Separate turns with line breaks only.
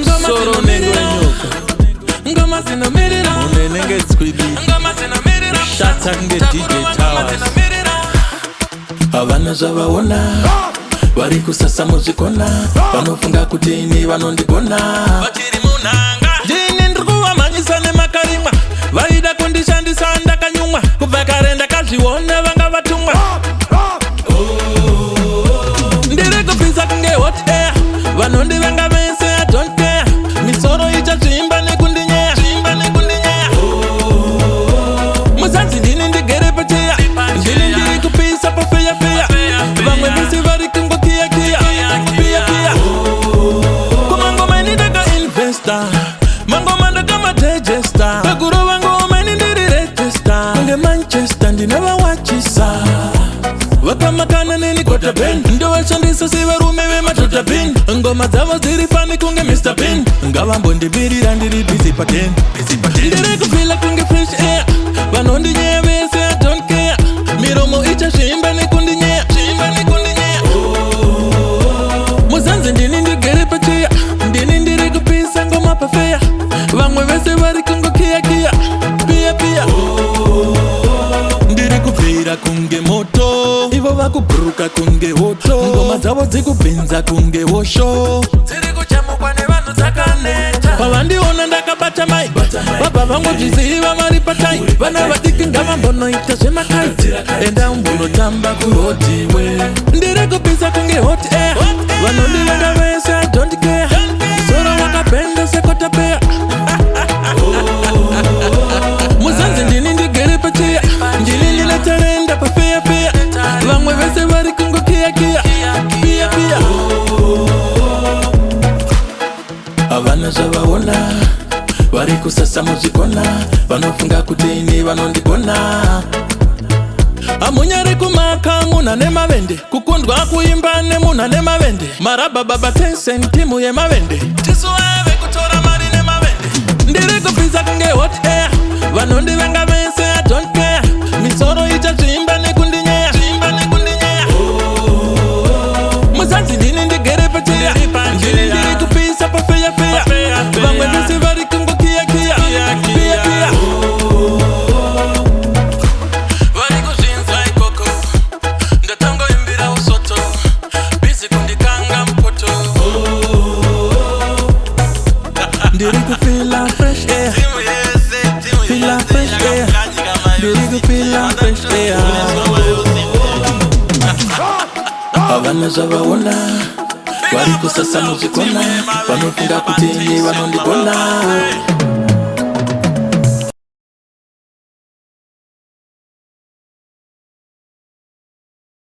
Soro nengo nyoka
Ngoma zinomirira
Unene nge squidi
Ngoma zinomirira
Shata nge DJ Towers Abana z'abawona bari kusasa muzikona banofunga kutini banondigona
Bakiri munanga Jini ndrukuwa manyisane makarimwa Vaida kundishandisa ndakanyumwa Kuva kare ndakazviona vanga vatumwa Ndiri kupisa kunge hot air Vanondi vanga vese I don't care Misoro ichazvimba nekundinyeya Muzanzi ndini ndigere pacheya Ndini ndiri kupisa pafeya feya Vamwe vese vari kungokiya kiya Kumangoma ndaka investor Mangoma ndaka mategesta Pekuro vangoma ndiri register Kunge Manchester ndinavawachisa Vakamakana neni kota pen Ndo vashandisa sevarume vematota pin Ngoma dzavo dziri fani kunge Mr. Pin Ngavambo ndimirira ndiri busy pa 10 Ndiri kufila kunge fresh air Vanondinyeya vese I don't care Miromo ichazvimba nekundinyeya Muzanzi ndini ndigere pacheya Ndini ndiri kupisa ngoma pafeya Vamwe vese vari kungokiya Pia Ndiri kupfira kunge moto Ivo vakubhuruka kunge hoto Ngoma dzavo dzikupinza kunge hosho Dziri kuchamukwa nevanhu dzakaneta Pavandiona ndakabata mai Vabva vangozviziva vari patai Vana vadiki ngavambonoita zvemakai Enda umbonotamba kuhodiwe Ndiri kupisa kunge hot air Vanondivenda vese I don't care Soro wakapenda sekotapeya Muzanzi ndini ndigere pacheya Ndini ndinatarenda pafeya Vamwe vese vari kungokiya Pia
Avana zvavaona vari kusasa muzikona vanofunga kutini vanondigona
Amunyari kumaka muna nemavende Kukundwa kuimba nemuna nemavende Maraba baba Tencent timu yemavende Tisuave kutora mari nemavende Ndiri kupisa kunge hot air Vanondi venga vese I don't care Misoro ichazvimba nekundinyeya Muzanzi ndini ndigere pacheya Ndini ndiri kupisa pafeya Vamwe vese vari kungokiya Pia Vari kuzvinzwa ikoko Ndatongoimbira usoto Bizi kundikanga mpoto Ndiri kufila fresh air Fila fresh air Ndiri kufila fresh air
Avana zvavaona vari kusasa muzikona vanofunga kutini vanondigona